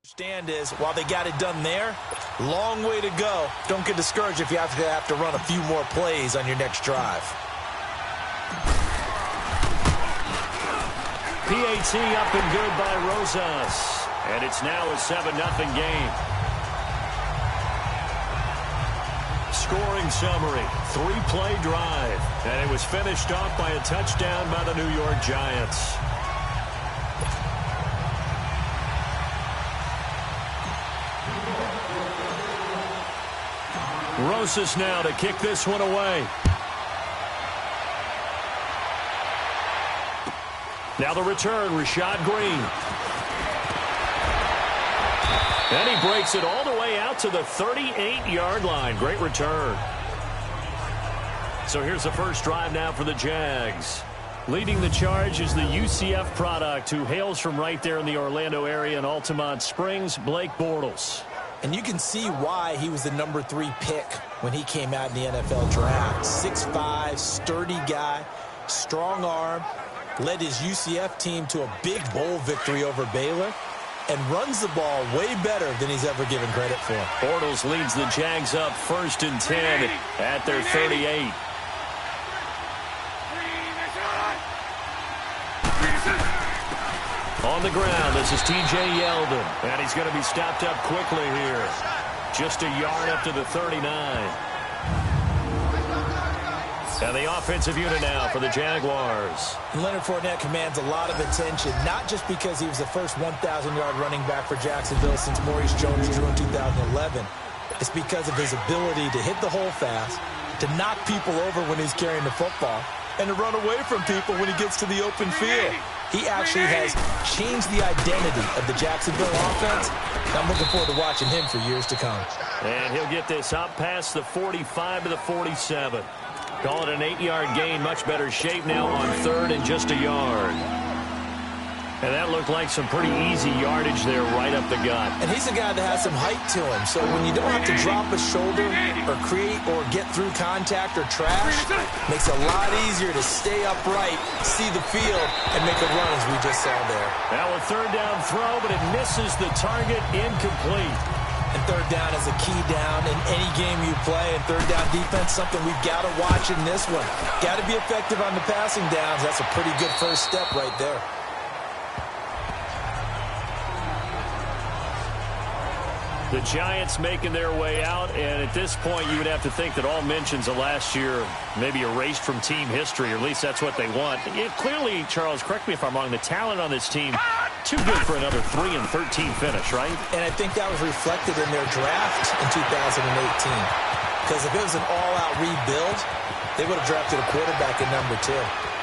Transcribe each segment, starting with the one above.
Stand is, while they got it done there, long way to go. Don't get discouraged if you have to run a few more plays on your next drive. PAT up and good by Rosas. And it's now a 7-0 game. Scoring summary, 3-play drive. And it was finished off by a touchdown by the New York Giants. Rosas now to kick this one away. Now the return, Rashad Green. And he breaks it all the way out to the 38-yard line. Great return. So here's the first drive now for the Jags. Leading the charge is the UCF product who hails from right there in the Orlando area in Altamont Springs, Blake Bortles. And you can see why he was the number 3 pick when he came out in the NFL draft. 6'5", sturdy guy, strong arm, led his UCF team to a big bowl victory over Baylor, and runs the ball way better than he's ever given credit for. Bortles leads the Jags up 1st and 10 at their 38. On the ground, this is T.J. Yeldon. And he's going to be stopped up quickly here. Just a yard up to the 39. And the offensive unit now for the Jaguars. Leonard Fournette commands a lot of attention, not just because he was the first 1,000-yard running back for Jacksonville since Maurice Jones-Drew in 2011. It's because of his ability to hit the hole fast, to knock people over when he's carrying the football, and to run away from people when he gets to the open field. He actually has changed the identity of the Jacksonville offense. I'm looking forward to watching him for years to come. And he'll get this up past the 45 to the 47. Call it an 8-yard gain. Much better shape now on 3rd and just a yard. And that looked like some pretty easy yardage there right up the gut. And he's a guy that has some height to him. So when you don't have to drop a shoulder or create or get through contact or trash, makes it a lot easier to stay upright, see the field, and make a run as we just saw there. Now a 3rd down throw, but it misses the target, incomplete. And 3rd down is a key down in any game you play. And 3rd down defense, something we've got to watch in this one. Got to be effective on the passing downs. That's a pretty good first step right there. The Giants making their way out, and at this point you would have to think that all mentions of last year may be erased from team history, or at least that's what they want. Clearly, Charles, correct me if I'm wrong, the talent on this team, too good for another 3-13 finish, right? And I think that was reflected in their draft in 2018. Because if it was an all-out rebuild, they would have drafted a quarterback at number 2.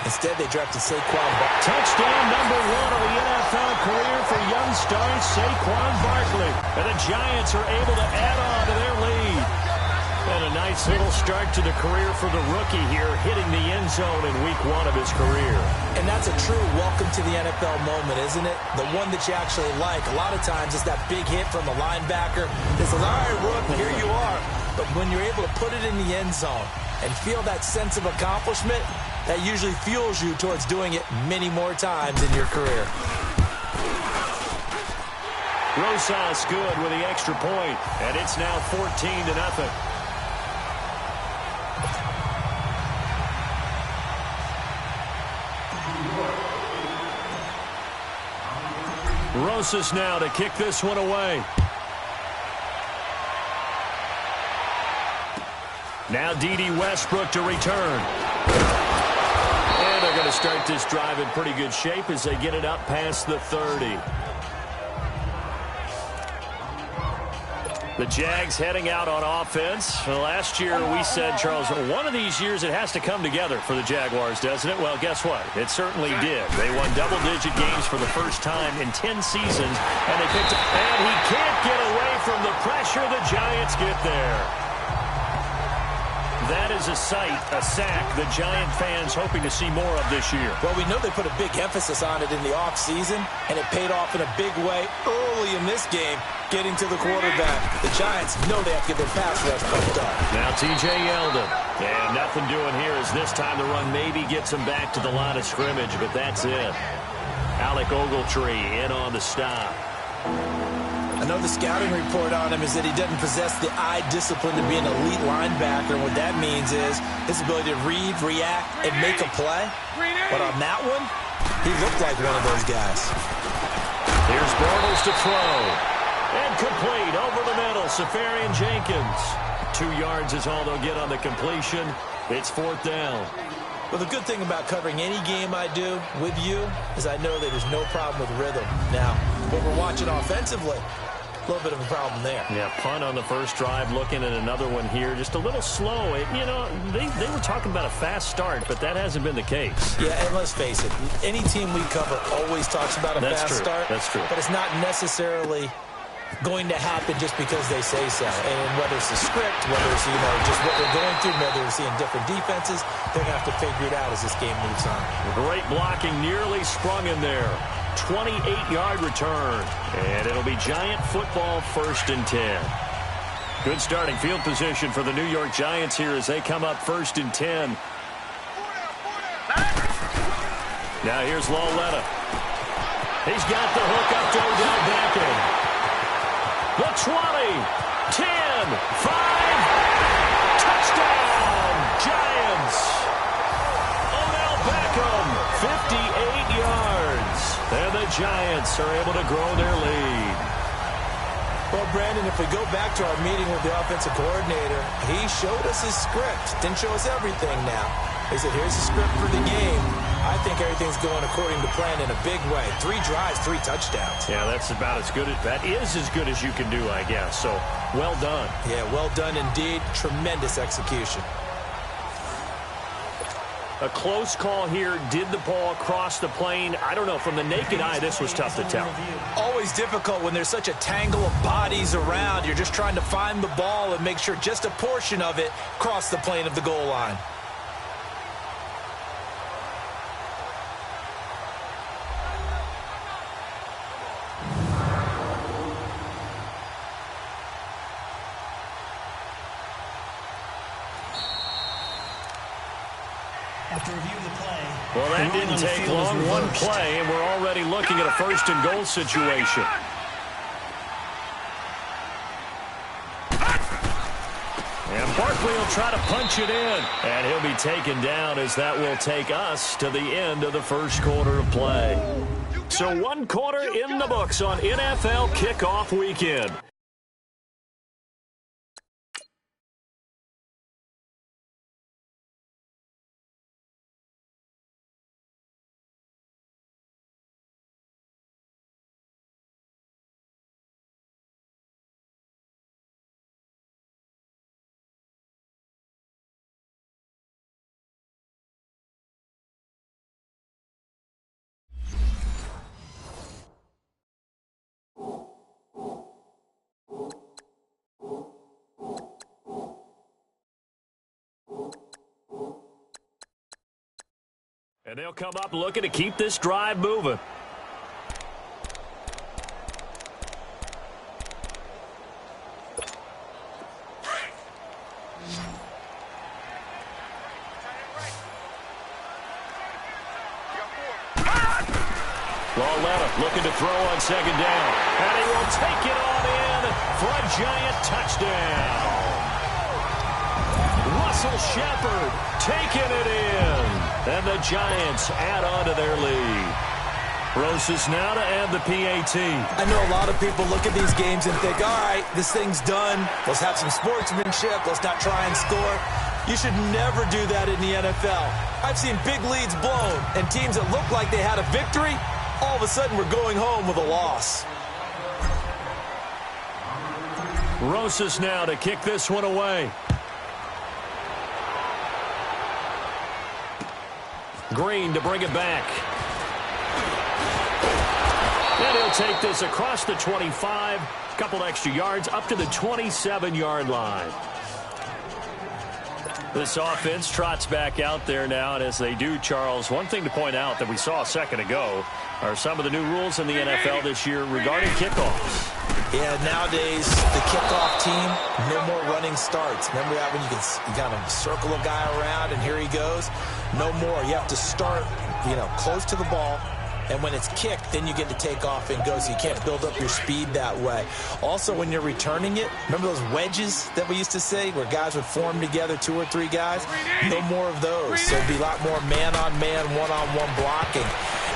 Instead, they drafted Saquon Barkley. Touchdown number 1 of the NFL career for young star Saquon Barkley. And the Giants are able to add on to their lead. And a nice little start to the career for the rookie here, hitting the end zone in week 1 of his career. And that's a true welcome to the NFL moment, isn't it? The one that you actually like. A lot of times it's that big hit from a linebacker that says, all right, Rook, here you are. But when you're able to put it in the end zone and feel that sense of accomplishment, that usually fuels you towards doing it many more times in your career. Rosas good with the extra point, and it's now 14-0. Rosas now to kick this one away. Now D.D. Westbrook to return. And they're going to start this drive in pretty good shape as they get it up past the 30. The Jags heading out on offense. Last year we said, Charles, one of these years it has to come together for the Jaguars, doesn't it? Well, guess what? It certainly did. They won double-digit games for the first time in 10 seasons, and they picked up. And he can't get away from the pressure. The Giants get there. That is a sight, a sack, the Giant fans hoping to see more of this year. Well, we know they put a big emphasis on it in the offseason, and it paid off in a big way early in this game, getting to the quarterback. The Giants know they have to get their pass rush pumped up. Now T.J. Yeldon. And nothing doing here as this time the run maybe gets him back to the line of scrimmage, but that's it. Alec Ogletree in on the stop. I know the scouting report on him is that he doesn't possess the eye discipline to be an elite linebacker. What that means is his ability to read, react, and make a play. But on that one, he looked like one of those guys. Here's Bortles to throw. And complete over the middle. Safarian Jenkins. 2 yards is all they'll get on the completion. It's 4th down. Well, the good thing about covering any game I do with you is I know that there's no problem with rhythm. Now, when we're watching offensively, a little bit of a problem there. Yeah, punt on the first drive, looking at another one here. Just a little slow. They were talking about a fast start, but that hasn't been the case. Yeah, and let's face it, any team we cover always talks about a fast start. That's true. But it's not necessarily going to happen just because they say so. And whether it's the script, whether it's, just what they're going through, whether they're seeing different defenses, they're going to have to figure it out as this game moves on. Great blocking, nearly sprung in there. 28-yard return. And it'll be Giant football, 1st and 10. Good starting field position for the New York Giants here as they come up 1st and 10. Now here's Lauletta. He's got the hook up to Odell Beckham. The 20, 10, 5, touchdown, Giants. Odell Beckham, 58 yards. And the Giants are able to grow their lead. Well, Brandon, if we go back to our meeting with the offensive coordinator, he showed us his script. Didn't show us everything now. He said, here's the script for the game. I think everything's going according to plan in a big way. 3 drives, 3 touchdowns. Yeah, that's about as good. That is as good as you can do, I guess. So, well done. Yeah, well done indeed. Tremendous execution. A close call here. Did the ball cross the plane? I don't know. From the naked eye, this was tough to tell. Always difficult when there's such a tangle of bodies around. You're just trying to find the ball and make sure just a portion of it crossed the plane of the goal line. Well, that didn't take long. One play, and we're already looking at a 1st and goal situation. And Barkley will try to punch it in. And he'll be taken down as that will take us to the end of the 1st quarter of play. So 1 quarter in the books on NFL Kickoff Weekend. And they'll come up looking to keep this drive moving. Lauletta looking to throw on 2nd down. And he will take it on in for a Giant touchdown. Russell Shepard taking it in. And the Giants add on to their lead. Rosas now to add the PAT. I know a lot of people look at these games and think, all right, this thing's done. Let's have some sportsmanship. Let's not try and score. You should never do that in the NFL. I've seen big leads blown, and teams that looked like they had a victory, all of a sudden we're going home with a loss. Rosas now to kick this one away. Green to bring it back. And he'll take this across the 25, a couple extra yards, up to the 27-yard line. This offense trots back out there now, and as they do, Charles, one thing to point out that we saw a second ago are some of the new rules in the NFL this year regarding kickoffs. Yeah, nowadays, the kickoff team, no more running starts. Remember that when you kind of circle a guy around and here he goes? No more. You have to start, close to the ball, And when it's kicked, then you get to take off and go, so you can't build up your speed that way. Also, when you're returning it, remember those wedges that we used to say where guys would form together, 2 or 3 guys? No more of those. So it'd be a lot more man-on-man, one-on-one blocking.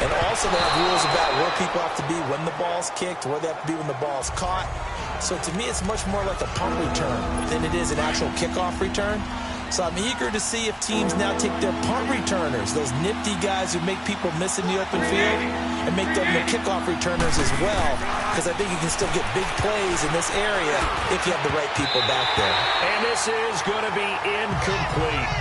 And also they have rules about where people have to be when the ball's kicked, where they have to be when the ball's caught. So to me, it's much more like a punt return than it is an actual kickoff return. So I'm eager to see if teams now take their punt returners, those nifty guys who make people miss in the open field, and make them the kickoff returners as well, because I think you can still get big plays in this area if you have the right people back there. And this is going to be incomplete.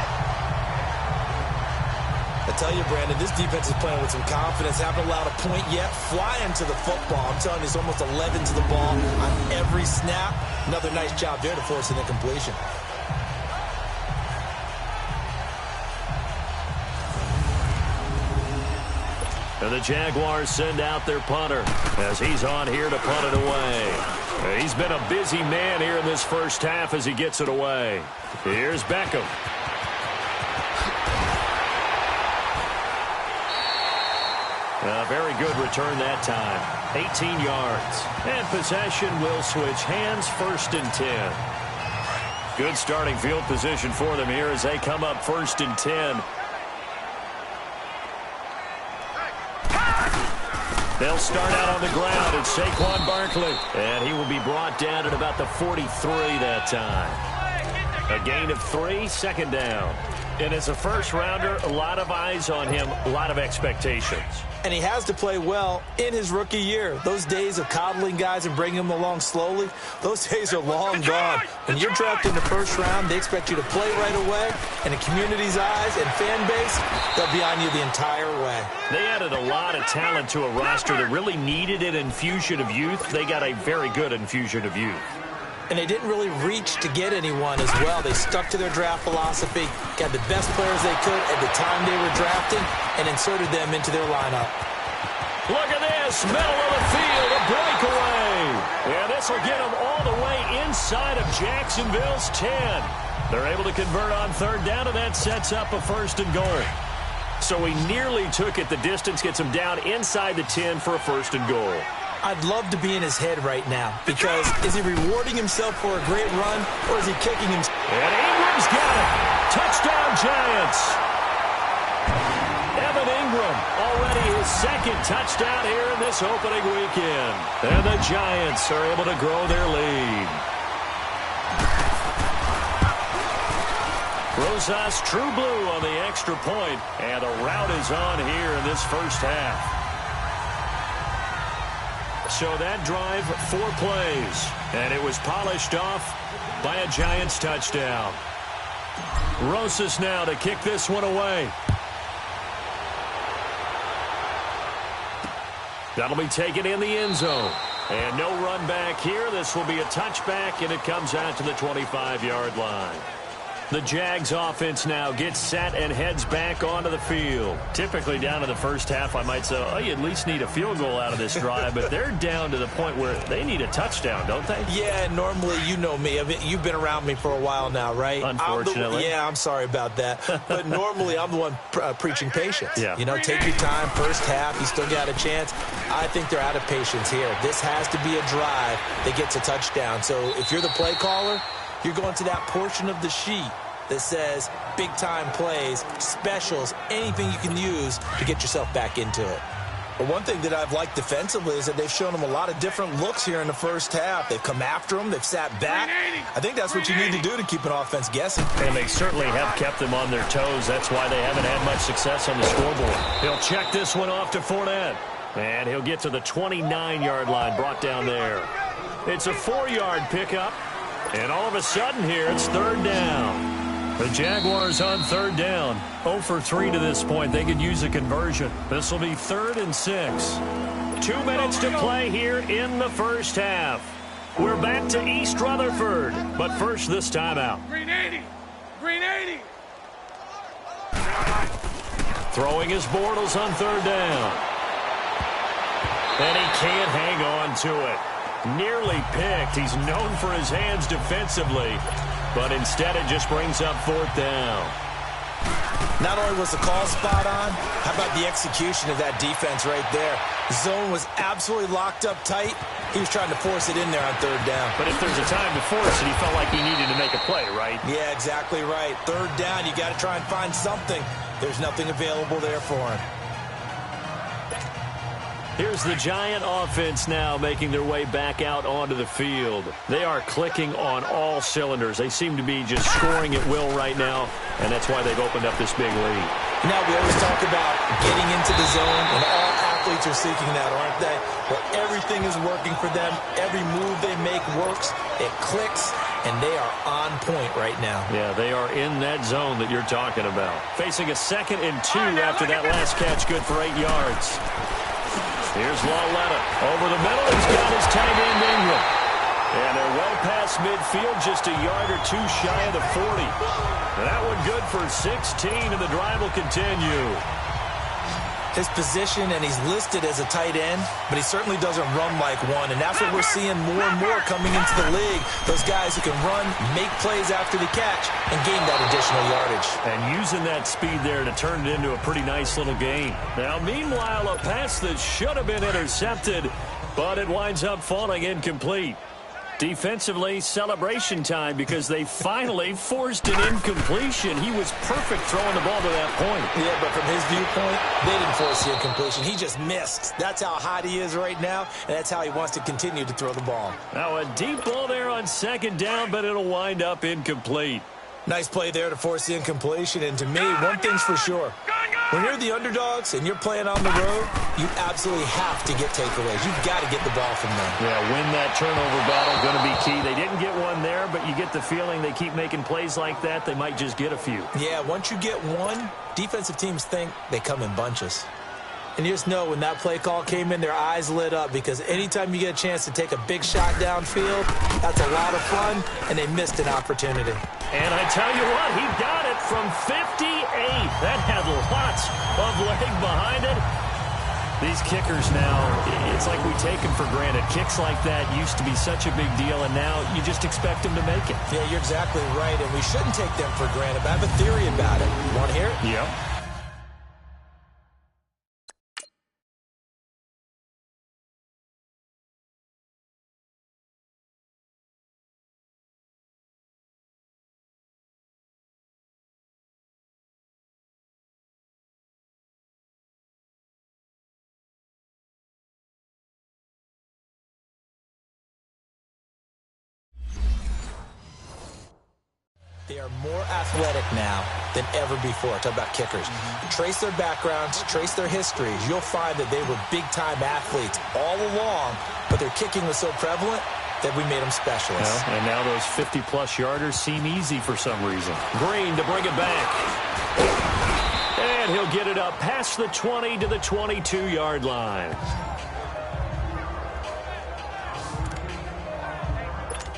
I tell you, Brandon, this defense is playing with some confidence. Haven't allowed a point yet. Flying to the football. I'm telling you, it's almost 11 to the ball on every snap. Another nice job there to force an incompletion. And the Jaguars send out their punter as he's on here to punt it away. He's been a busy man here in this first half as he gets it away. Here's Beckham. A very good return that time. 18 yards. And possession will switch hands, 1st and 10. Good starting field position for them here as they come up 1st and 10. They'll start out on the ground. It's Saquon Barkley. And he will be brought down at about the 43 that time. A gain of 3, 2nd down. And as a first-rounder, a lot of eyes on him, a lot of expectations. And he has to play well in his rookie year. Those days of coddling guys and bringing them along slowly, those days are long gone. When you're drafted in the 1st round, they expect you to play right away. And in community's eyes and fan base, they'll be on you the entire way. They added a lot of talent to a roster that really needed an infusion of youth. They got a very good infusion of youth. And they didn't really reach to get anyone as well. They stuck to their draft philosophy, got the best players they could at the time they were drafting, and inserted them into their lineup. Look at this, middle of the field, a breakaway. And this will get them all the way inside of Jacksonville's 10. They're able to convert on 3rd down, and that sets up a 1st and goal. So he nearly took it the distance, gets him down inside the 10 for a 1st and goal. I'd love to be in his head right now, because is he rewarding himself for a great run, or is he kicking him? And Ingram's got it. Touchdown, Giants. Evan Ingram, already his 2nd touchdown here in this opening weekend. And the Giants are able to grow their lead. Rosas, true blue on the extra point, and the route is on here in this first half. So that drive, 4 plays, and it was polished off by a Giants touchdown. Rosas now to kick this one away. That'll be taken in the end zone. And no run back here. This will be a touchback, and it comes out to the 25-yard line. The Jags offense now gets set and heads back onto the field. Typically down in the first half, I might say, oh, you at least need a field goal out of this drive, but they're down to the point where they need a touchdown, don't they? Yeah, normally, you know me. You've been around me for a while now, right? Unfortunately. I'm sorry about that. But normally, I'm the one preaching patience. Yeah. You know, take your time, first half, you still got a chance. I think they're out of patience here. This has to be a drive that gets a touchdown. So if you're the play caller, you're going to that portion of the sheet that says big-time plays, specials, anything you can use to get yourself back into it. But one thing that I've liked defensively is that they've shown them a lot of different looks here in the first half. They've come after them. They've sat back. I think that's what you need to do to keep an offense guessing. And they certainly have kept them on their toes. That's why they haven't had much success on the scoreboard. He'll check this one off to Fournette. And he'll get to the 29-yard line, brought down there. It's a 4-yard pickup. And all of a sudden here, it's 3rd down. The Jaguars on 3rd down. 0 for 3 to this point. They could use a conversion. This will be 3rd and 6. 2 minutes to play here in the first half. We're back to East Rutherford. But first, this timeout. Green 80. Green 80. Throwing his Bortles on 3rd down. And he can't hang on to it. Nearly picked. He's known for his hands defensively. But instead it just brings up 4th down. Not only was the call spot on, how about the execution of that defense right there? The zone was absolutely locked up tight. He was trying to force it in there on third down. But if there's a time to force it, he felt like he needed to make a play, right? Yeah, exactly right. Third down, you got to try and find something. There's nothing available there for him. Here's the Giant offense now making their way back out onto the field. They are clicking on all cylinders. They seem to be just scoring at will right now, and that's why they've opened up this big lead. Now, we always talk about getting into the zone, and all athletes are seeking that, aren't they? Well, everything is working for them. Every move they make works. It clicks, and they are on point right now. Yeah, they are in that zone that you're talking about. Facing a 2nd and 2 after that last catch, good for 8 yards. Here's Lawletta. Over the middle, he's got his tight end Ingram. And they're well past midfield, just a yard or two shy of the 40. That one good for 16, and the drive will continue. His position, and he's listed as a tight end, but he certainly doesn't run like one, and that's what we're seeing more and more coming into the league. Those guys who can run, make plays after the catch, and gain that additional yardage. And using that speed there to turn it into a pretty nice little gain. Now, meanwhile, a pass that should have been intercepted, but it winds up falling incomplete. Defensively, celebration time because they finally forced an incompletion. He was perfect throwing the ball to that point. Yeah, but from his viewpoint, they didn't force the incompletion. He just missed. That's how hot he is right now, and that's how he wants to continue to throw the ball. Now, a deep ball there on 2nd down, but it'll wind up incomplete. Nice play there to force the incompletion, and to me, one thing's for sure. When you're the underdogs and you're playing on the road, you absolutely have to get takeaways. You've got to get the ball from them. Yeah, win that turnover battle, going to be key. They didn't get one there, but you get the feeling they keep making plays like that, they might just get a few. Yeah, once you get one, defensive teams think they come in bunches. And you just know when that play call came in, their eyes lit up because anytime you get a chance to take a big shot downfield, that's a lot of fun, and they missed an opportunity. And I tell you what, he got it from 58. That had lots of leg behind it. These kickers now, it's like we take them for granted. Kicks like that used to be such a big deal, and now you just expect them to make it. Yeah, you're exactly right, and we shouldn't take them for granted, but I have a theory about it. You want to hear it? Yep. They are more athletic now than ever before. Talk about kickers. Trace their backgrounds, trace their histories. You'll find that they were big-time athletes all along, but their kicking was so prevalent that we made them specialists. Well, and now those 50-plus yarders seem easy for some reason. Green to bring it back. And he'll get it up past the 20 to the 22-yard line.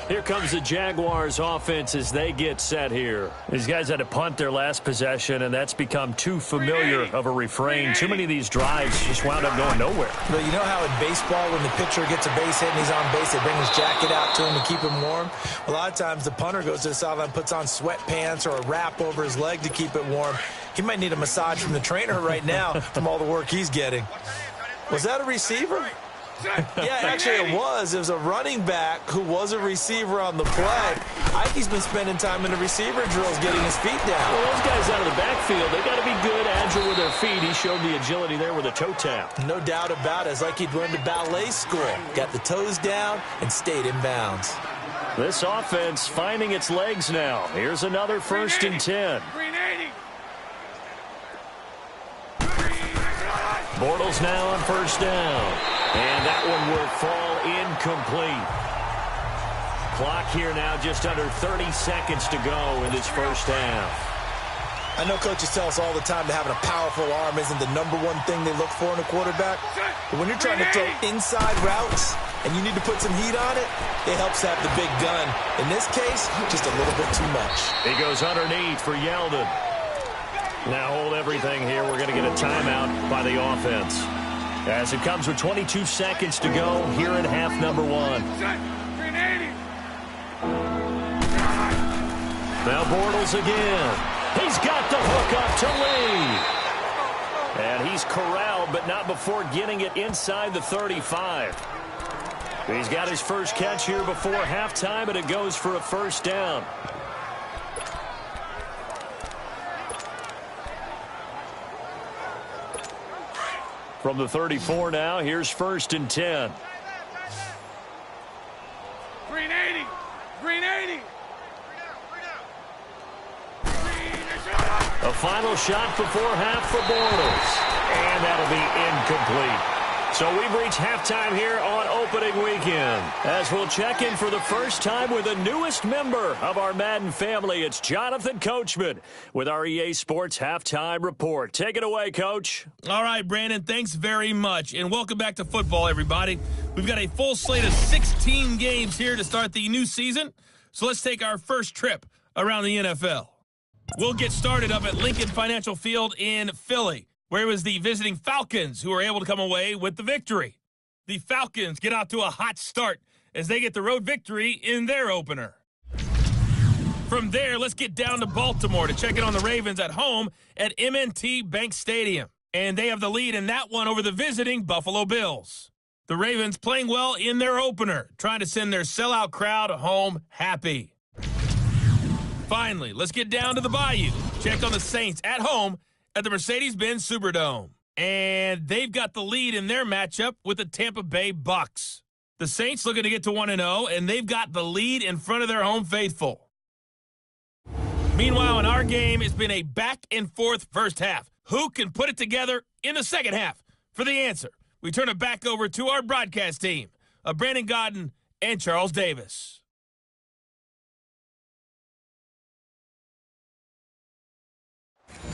Here comes the Jaguars offense as they get set here. These guys had to punt their last possession, and that's become too familiar of a refrain. Too many of these drives just wound up going nowhere. But you know how in baseball, when the pitcher gets a base hit and he's on base, they bring his jacket out to him to keep him warm? A lot of times the punter goes to the sideline, puts on sweatpants or a wrap over his leg to keep it warm. He might need a massage from the trainer right now from all the work he's getting. Was that a receiver? Yeah, actually it was. It was a running back who was a receiver on the play. Ikey's been spending time in the receiver drills getting his feet down. Well, those guys out of the backfield, they got to be good, agile with their feet. He showed the agility there with a toe tap. No doubt about it. It's like he'd run to ballet school. Got the toes down and stayed in bounds. This offense finding its legs now. Here's another 1st and 10. Bortles now on 1st down. And that one will fall incomplete. Clock here now just under 30 seconds to go in this first half. I know coaches tell us all the time that having a powerful arm isn't the #1 thing they look for in a quarterback. But when you're trying to throw inside routes and you need to put some heat on it, it helps to have the big gun. In this case, just a little bit too much. He goes underneath for Yeldon. Now hold everything here. We're going to get a timeout by the offense. As it comes with 22 seconds to go here in half number 1. Now Bortles again. He's got the hook up to Lee. And he's corralled, but not before getting it inside the 35. He's got his first catch here before halftime, and it goes for a first down. From the 34 now, here's 1st and 10. Green 80. Green 80. A final shot before half for Bortles. And that'll be incomplete. So we've reached halftime here on opening weekend. As we'll check in for the first time with the newest member of our Madden family, it's Jonathan Coachman with our EA Sports Halftime Report. Take it away, Coach. All right, Brandon, thanks very much. And welcome back to football, everybody. We've got a full slate of 16 games here to start the new season. So let's take our first trip around the NFL. We'll get started up at Lincoln Financial Field in Philly, where it was the visiting Falcons who were able to come away with the victory. The Falcons get out to a hot start as they get the road victory in their opener. From there, let's get down to Baltimore to check in on the Ravens at home at M&T Bank Stadium. And they have the lead in that one over the visiting Buffalo Bills. The Ravens playing well in their opener, trying to send their sellout crowd home happy. Finally, let's get down to the Bayou. Check on the Saints at home at the Mercedes-Benz Superdome. And they've got the lead in their matchup with the Tampa Bay Bucks. The Saints looking to get to 1-0, and they've got the lead in front of their home faithful. Meanwhile, in our game, it's been a back-and-forth first half. Who can put it together in the second half? For the answer, we turn it back over to our broadcast team of Brandon Godden and Charles Davis.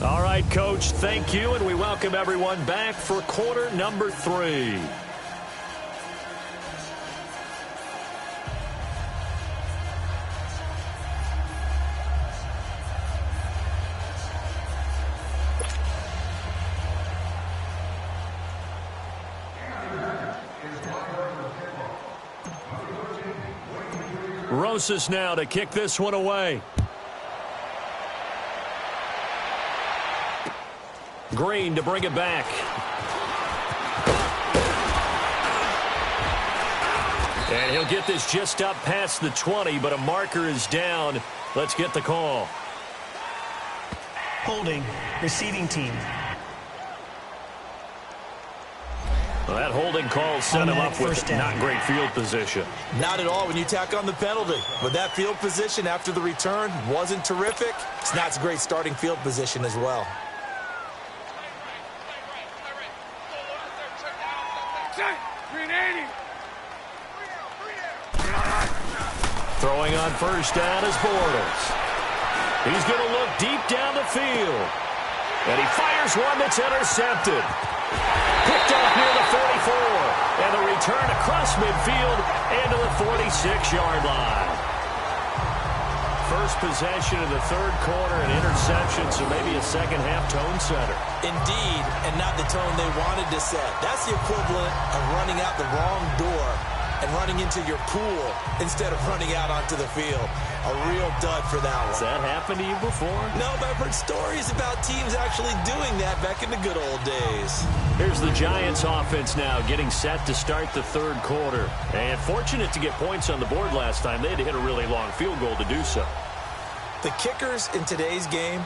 All right, Coach, thank you, and we welcome everyone back for quarter number 3. Rosas now to kick this one away. Green to bring it back. And he'll get this just up past the 20, but a marker is down. Let's get the call. Holding, receiving team. Well, that holding call set him up with not great field position. Not at all when you tack on the penalty. But that field position after the return wasn't terrific. It's not a great starting field position as well. Green 80. Throwing on first down is Bortles. He's going to look deep down the field. And he fires one that's intercepted. Picked off near the 44. And the return across midfield into the 46-yard line. First possession of the third quarter, an interception, so maybe a second-half tone setter. Indeed, and not the tone they wanted to set. That's the equivalent of running out the wrong door and running into your pool instead of running out onto the field. A real dud for that one. Has that happened to you before? No, but I've heard stories about teams actually doing that back in the good old days. Here's the Giants offense now getting set to start the third quarter. And fortunate to get points on the board last time. They had to hit a really long field goal to do so. The kickers in today's game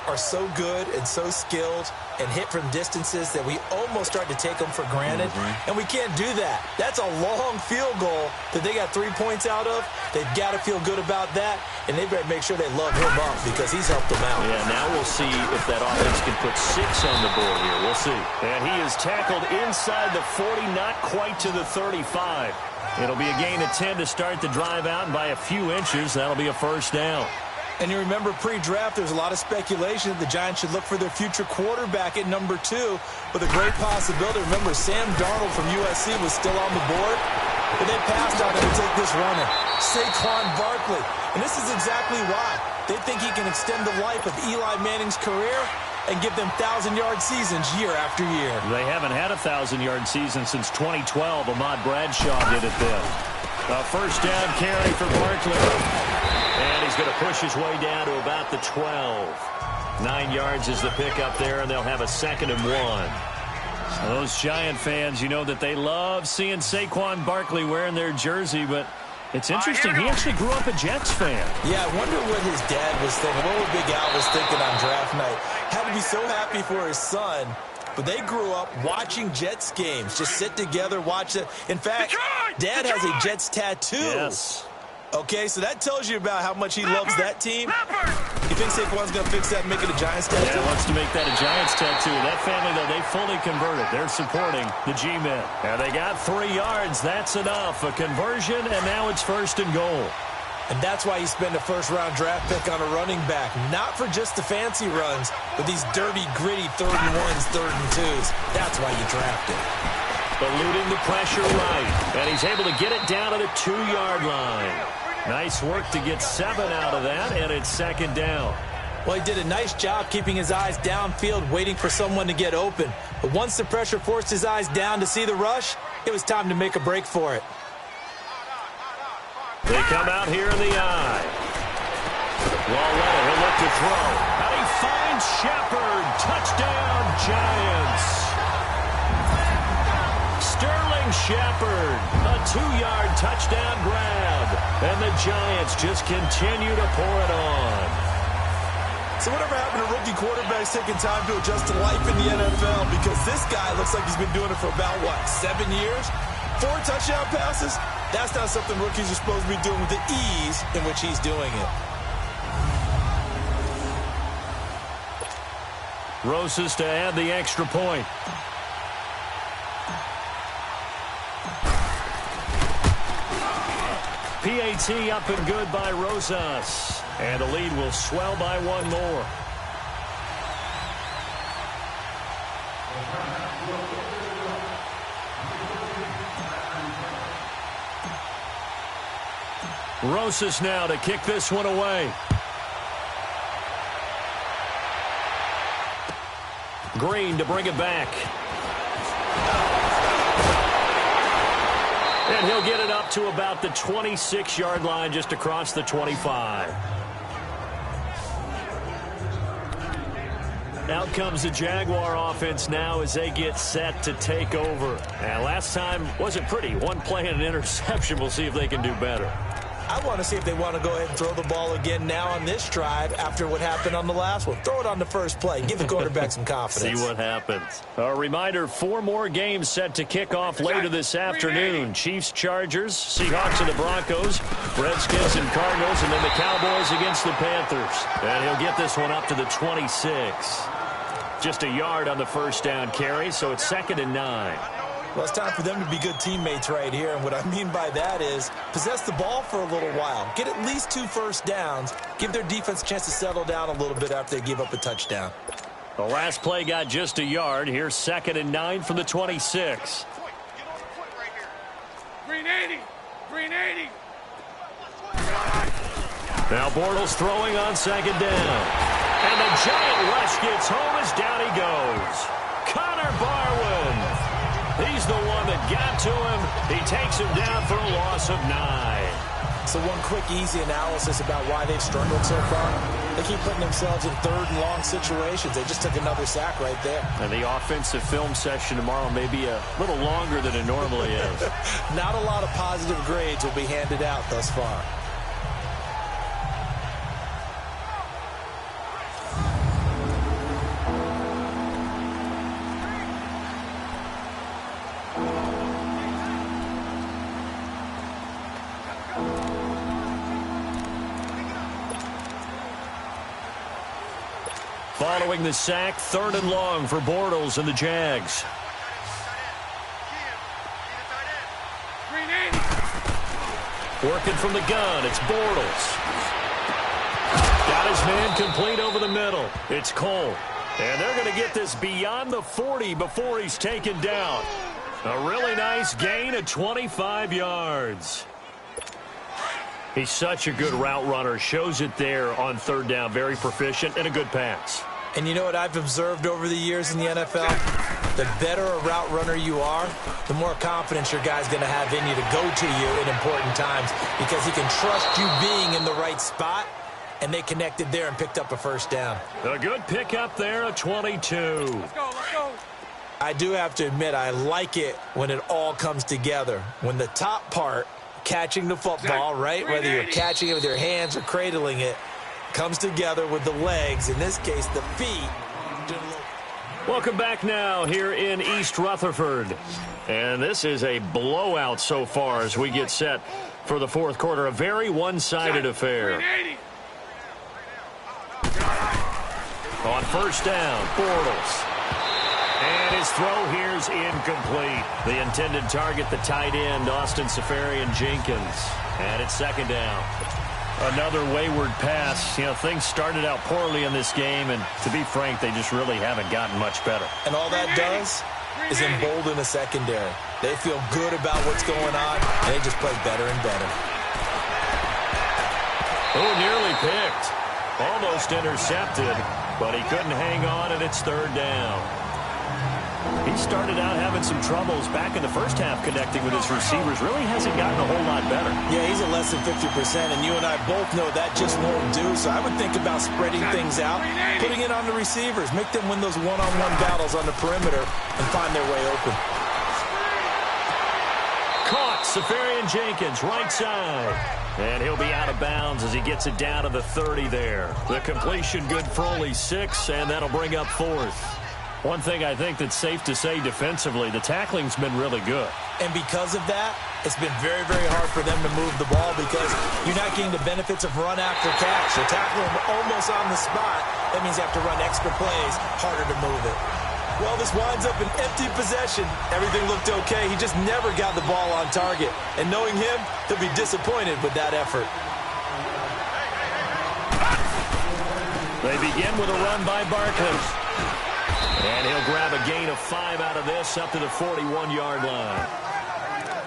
are so good and so skilled and hit from distances that we almost start to take them for granted, and we can't do that. That's a long field goal that they got 3 points out of. They've got to feel good about that, and they better make sure they love him up because he's helped them out. Yeah, now we'll see if that offense can put 6 on the board here. We'll see. And he is tackled inside the 40, not quite to the 35. It'll be a gain of 10 to start the drive out, and by a few inches, that'll be a first down. And you remember pre-draft, there's a lot of speculation that the Giants should look for their future quarterback at number 2 with a great possibility. Remember, Sam Darnold from USC was still on the board, but they passed on him to take this runner, Saquon Barkley. And this is exactly why. They think he can extend the life of Eli Manning's career and give them 1,000-yard seasons year after year. They haven't had a 1,000-yard season since 2012. Ahmad Bradshaw did it then. A first down carry for Barkley. And he's going to push his way down to about the 12. 9 yards is the pickup there, and they'll have a 2nd and 1. So those Giant fans, you know that they love seeing Saquon Barkley wearing their jersey, but it's interesting. He actually grew up a Jets fan. Yeah, I wonder what his dad was thinking. What would Big Al was thinking on draft night? Had to be so happy for his son. But they grew up watching Jets games. Just sit together, watch it. In fact, Dad has a Jets tattoo. Yes. Okay, so that tells you about how much he loves that team. You think Saquon's going to fix that and make it a Giants tattoo? Yeah, wants to make that a Giants tattoo. That family, though, they fully converted. They're supporting the G-Men. And they got 3 yards. That's enough. A conversion, and now it's 1st and goal. And that's why you spend a first-round draft pick on a running back. Not for just the fancy runs, but these dirty, gritty 3rd and 1s, 3rd and 2s. That's why you draft it. Eluding the pressure right. And he's able to get it down to the 2-yard line. Nice work to get 7 out of that, and it's 2nd down. Well, he did a nice job keeping his eyes downfield, waiting for someone to get open. But once the pressure forced his eyes down to see the rush, it was time to make a break for it. They come out here in the eye. Walletta, he'll look to throw. And he finds Shepard. Touchdown, Giants. Sterling Shepard, a 2-yard touchdown grab. And the Giants just continue to pour it on. So whatever happened to rookie quarterbacks taking time to adjust to life in the NFL? Because this guy looks like he's been doing it for about, 7 years? 4 touchdown passes? That's not something rookies are supposed to be doing with the ease in which he's doing it. Rosas to add the extra point. PAT up and good by Rosas. And the lead will swell by 1 more. Rosas now to kick this one away. Green to bring it back. And he'll get it up to about the 26-yard line, just across the 25. Out comes the Jaguar offense now as they get set to take over. And last time wasn't pretty. 1 play and an interception. We'll see if they can do better. I want to see if they want to go ahead and throw the ball again now on this drive after what happened on the last one. Throw it on the first play. Give the quarterback some confidence. See what happens. A reminder, 4 more games set to kick off later this afternoon. Chiefs, Chargers, Seahawks and the Broncos, Redskins and Cardinals, and then the Cowboys against the Panthers. And he'll get this one up to the 26. Just a yard on the first down carry, so it's 2nd and 9. Well, it's time for them to be good teammates right here. And what I mean by that is possess the ball for a little while. Get at least 2 first downs. Give their defense a chance to settle down a little bit after they give up a touchdown. The last play got just a yard. Here's 2nd and 9 from the 26. Green 80. Green 80. Now Bortles throwing on 2nd down. And the giant rush gets home as down he goes. Connor Barwin. He's the one that got to him. He takes him down for a loss of 9. So one quick, easy analysis about why they've struggled so far. They keep putting themselves in 3rd and long situations. They just took another sack right there. And the offensive film session tomorrow may be a little longer than it normally is. Not a lot of positive grades will be handed out thus far. Following the sack, 3rd and long for Bortles and the Jags. Working from the gun, it's Bortles. Got his man complete over the middle. It's Cole. And they're going to get this beyond the 40 before he's taken down. A really nice gain of 25 yards. He's such a good route runner. Shows it there on 3rd down. Very proficient and a good pass. And you know what I've observed over the years in the NFL? The better a route runner you are, the more confidence your guy's going to have in you to go to you in important times because he can trust you being in the right spot, and they connected there and picked up a first down. A good pickup there, a 22. Let's go, let's go. I do have to admit, I like it when it all comes together. When the top part, catching the football, right, whether you're catching it with your hands or cradling it, comes together with the legs, in this case the feet. Welcome back now here in East Rutherford. And this is a blowout so far as we get set for the fourth quarter. A very one-sided affair. On first down, Bortles. And his throw here is incomplete. The intended target, the tight end, Austin Seferian-Jenkins. And it's second down. Another wayward pass. You know, things started out poorly in this game, and to be frank, they just really haven't gotten much better. And all that does is embolden the secondary. They feel good about what's going on, and they just play better and better. Oh, nearly picked. Almost intercepted, but he couldn't hang on, and it's third down. He started out having some troubles back in the first half connecting with his receivers. Really hasn't gotten a whole lot better. Yeah, he's at less than 50%, and you and I both know that just won't do. So I would think about spreading things out, putting it on the receivers, make them win those one-on-one battles on the perimeter and find their way open. Caught, Seferian-Jenkins, right side. And he'll be out of bounds as he gets it down to the 30 there. The completion good for only 6, and that'll bring up fourth. One thing I think that's safe to say defensively, the tackling's been really good. And because of that, it's been very, very hard for them to move the ball because you're not getting the benefits of run after catch. You're tackling almost on the spot. That means you have to run extra plays, harder to move it. Well, this winds up an empty possession. Everything looked okay. He just never got the ball on target. And knowing him, he'll be disappointed with that effort. They begin with a run by Barkley. And he'll grab a gain of 5 out of this up to the 41-yard line.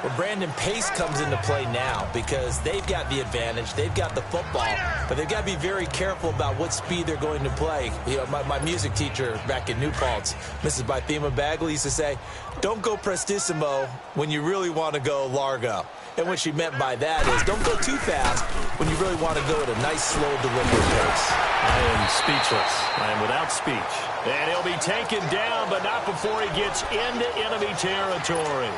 Well, Brandon, pace comes into play now because they've got the advantage. They've got the football, but they've got to be very careful about what speed they're going to play. You know, my music teacher back in New Paltz, Mrs. Bythema Bagley, used to say, don't go prestissimo when you really want to go largo. And what she meant by that is don't go too fast when you really want to go at a nice, slow, deliberate pace. I am speechless. I am without speech. And he'll be taken down, but not before he gets into enemy territory.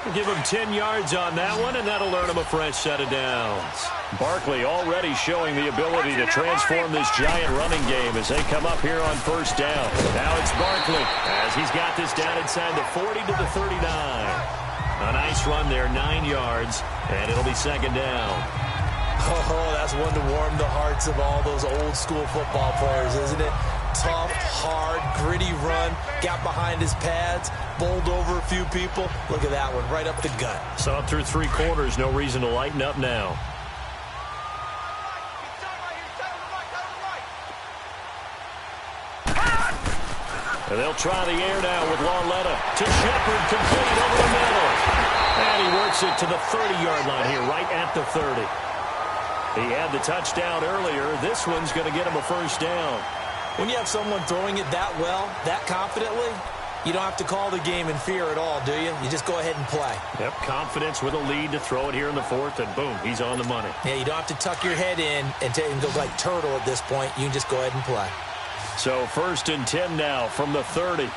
We'll give him 10 yards on that one, and that'll earn him a fresh set of downs. Barkley already showing the ability to transform this giant running game as they come up here on first down. Now it's Barkley as he's got this down inside the 40 to the 39. A nice run there, 9 yards, and it'll be second down. Oh, that's one to warm the hearts of all those old-school football players, isn't it? Tough, hard, gritty run, got behind his pads, bowled over a few people. Look at that one, right up the gut. So up through 3 quarters, no reason to lighten up now. And they'll try the air now with Lauletta to Shepard, complete over the middle. And he works it to the 30-yard line here, right at the 30. He had the touchdown earlier. This one's going to get him a first down. When you have someone throwing it that well, that confidently, you don't have to call the game in fear at all, do you? You just go ahead and play. Yep, confidence with a lead to throw it here in the fourth, and boom, he's on the money. Yeah, you don't have to tuck your head in and go like turtle at this point. You can just go ahead and play. So first and 10 now from the 30. On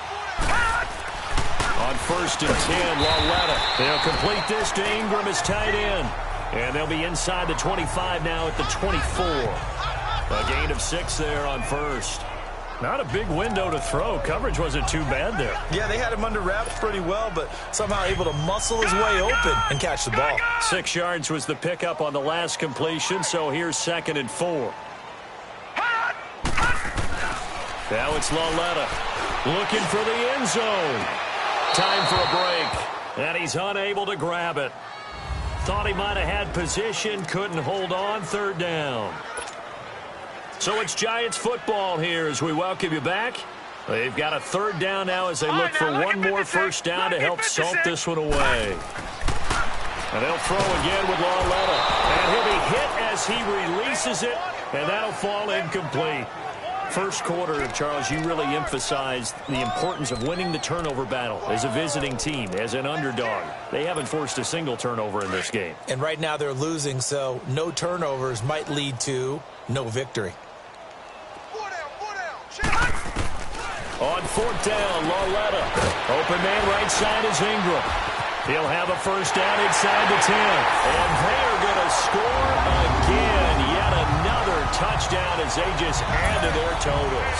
first and 10, Lauletta. They'll complete this to Ingram as tight end. And they'll be inside the 25 now at the 24. A gain of 6 there on first. Not a big window to throw. Coverage wasn't too bad there. Yeah, they had him under wraps pretty well, but somehow able to muscle his way open and catch the ball. 6 yards was the pickup on the last completion, so here's second and 4. Now it's Lauletta looking for the end zone. Time for a break, and he's unable to grab it. Thought he might have had position, couldn't hold on, third down. So it's Giants football here as we welcome you back. They've got a third down now as they look for one more first down to help salt this one away. And they'll throw again with Lauletta. And he'll be hit as he releases it, and that'll fall incomplete. First quarter, Charles, you really emphasized the importance of winning the turnover battle as a visiting team, as an underdog. They haven't forced a single turnover in this game. And right now they're losing, so no turnovers might lead to no victory. On fourth down, Lauletta. Open man right side is Ingram. He'll have a first down inside the 10. And they are going to score again. Yet another touchdown as they just add to their totals.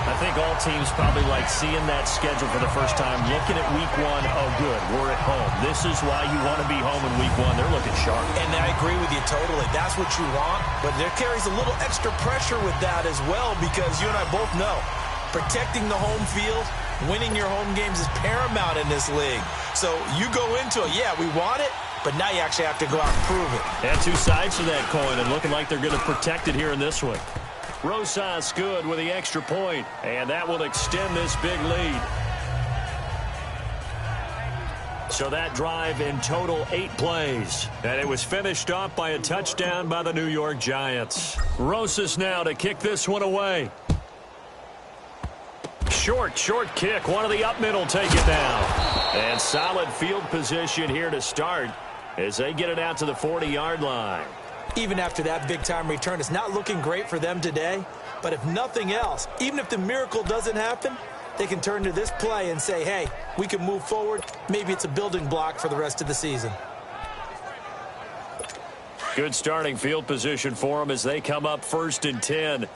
I think all teams probably like seeing that schedule for the first time, looking at week one. Oh, good, we're at home. This is why you want to be home in week one. They're looking sharp. And I agree with you totally. That's what you want. But there carries a little extra pressure with that as well, because you and I both know protecting the home field, winning your home games is paramount in this league. So you go into it, yeah, we want it, but now you actually have to go out and prove it. Yeah, two sides to that coin, and looking like they're going to protect it here in this one. Rosas good with the extra point, and that will extend this big lead. So that drive in total 8 plays, and it was finished off by a touchdown by the New York Giants. Rosas now to kick this one away. Short kick. One of the up middle take it down. And solid field position here to start as they get it out to the 40-yard line. Even after that big-time return, it's not looking great for them today. But if nothing else, even if the miracle doesn't happen, they can turn to this play and say, hey, we can move forward. Maybe it's a building block for the rest of the season. Good starting field position for them as they come up 1st and 10.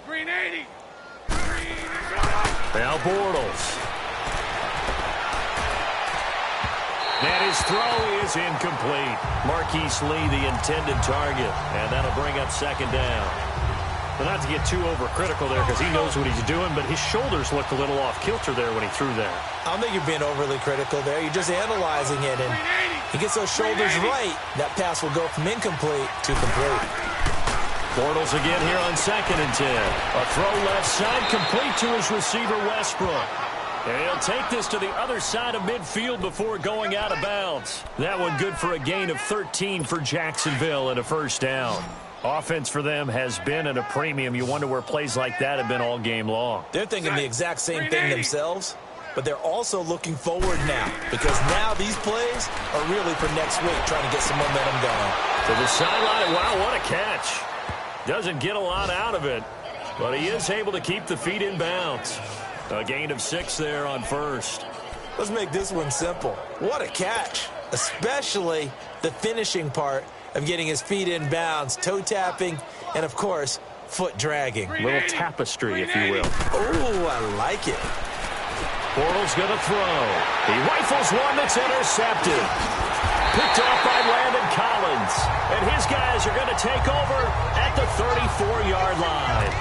Green 80. Now Bortles. And his throw is incomplete. Marquise Lee, the intended target. And that'll bring up 2nd down. Well, not to get too overcritical there because he knows what he's doing, but his shoulders looked a little off kilter there when he threw that. I don't think you're being overly critical there. You're just analyzing it, and he gets those shoulders right. That pass will go from incomplete to complete. Bortles again here on 2nd and 10. A throw left side complete to his receiver, Westbrook. And he'll take this to the other side of midfield before going out of bounds. That one good for a gain of 13 for Jacksonville and a first down. Offense for them has been at a premium. You wonder where plays like that have been all game long. They're thinking the exact same thing themselves, but they're also looking forward now, because now these plays are really for next week, trying to get some momentum going. To the sideline. Wow, what a catch. Doesn't get a lot out of it, but he is able to keep the feet in bounds. A gain of 6 there on first. Let's make this one simple. What a catch, especially the finishing part of getting his feet in bounds, toe tapping, and, of course, foot dragging. Little tapestry, if you will. Oh, I like it. Bortles going to throw. He rifles one that's intercepted. Picked off by Landon Collins. And his guys are going to take over at the 34-yard line.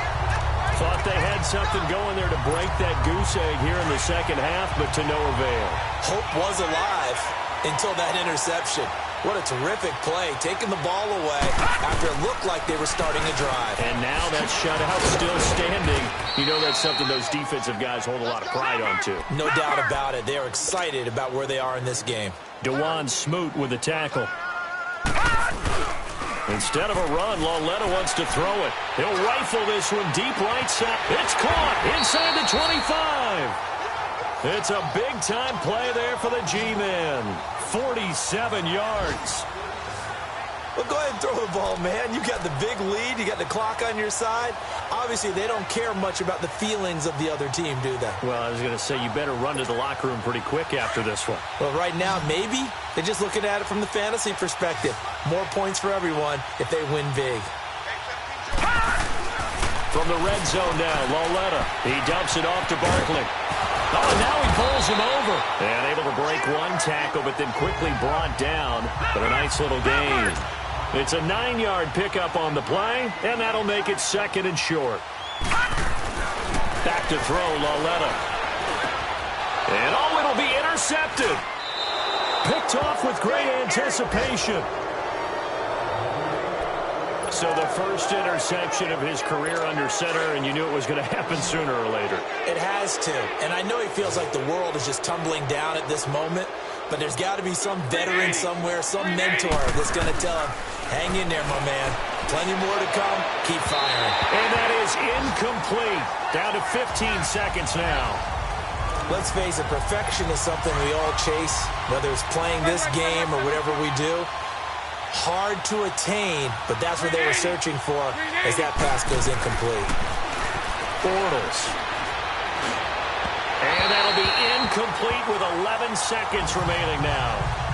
Thought they had something going there to break that goose egg here in the second half, but to no avail. Hope was alive until that interception. What a terrific play, taking the ball away after it looked like they were starting a drive. And now that shutout still standing. You know that's something those defensive guys hold a lot of pride on, too. No doubt about it. They are excited about where they are in this game. DeJuan Smoot with the tackle. Instead of a run, Lauletta wants to throw it. He'll rifle this one deep right side. It's caught inside the 25. It's a big-time play there for the G-Men. 47 yards. Well, go ahead and throw the ball, man. You got the big lead. You got the clock on your side. Obviously, they don't care much about the feelings of the other team, do they? Well, I was going to say, you better run to the locker room pretty quick after this one. Well, right now, maybe. They're just looking at it from the fantasy perspective. More points for everyone if they win big. From the red zone now, Lauletta. He dumps it off to Barkley. Oh, now he pulls him over. And able to break one tackle, but then quickly brought down. But a nice little gain. It's a 9-yard pickup on the play, and that'll make it 2nd and short. Back to throw, Lauletta. And oh, it'll be intercepted. Picked off with great anticipation. So the first interception of his career under center, and you knew it was going to happen sooner or later. It has to. And I know he feels like the world is just tumbling down at this moment, but there's got to be some veteran somewhere, some mentor that's going to tell him, Hang in there, my man. Plenty more to come. Keep firing. And that is incomplete. Down to 15 seconds now. Let's face it, perfection is something we all chase, whether it's playing this game or whatever we do. Hard to attain, but that's what they were searching for as that pass goes incomplete. Bortles. And that'll be incomplete with 11 seconds remaining now.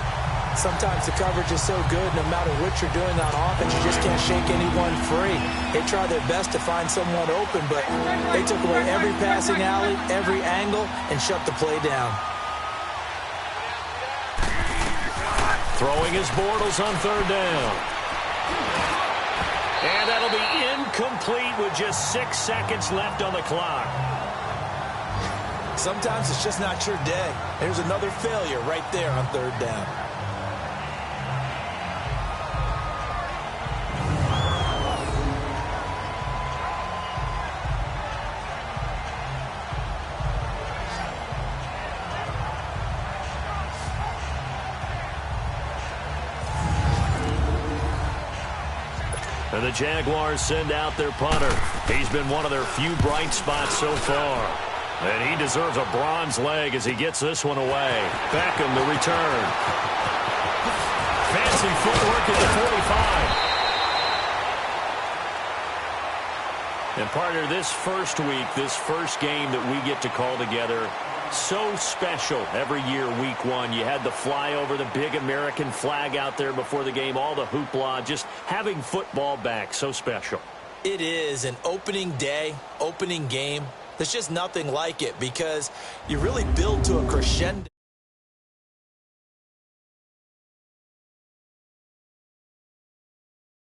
Sometimes the coverage is so good, no matter what you're doing on offense, you just can't shake anyone free. They try their best to find someone open, but they took away every passing alley, every angle, and shut the play down. Throwing his Bortles on third down. And that'll be incomplete with just 6 seconds left on the clock. Sometimes it's just not your day. There's another failure right there on third down. And the Jaguars send out their punter. He's been one of their few bright spots so far. And he deserves a bronze leg as he gets this one away. Beckham the return. Fancy footwork at the 45. And partner, this first week, this first game that we get to call together, so special every year, week one. You had the flyover, the big American flag out there before the game, all the hoopla, just having football back, so special. It is an opening day, opening game. There's just nothing like it because you really build to a crescendo.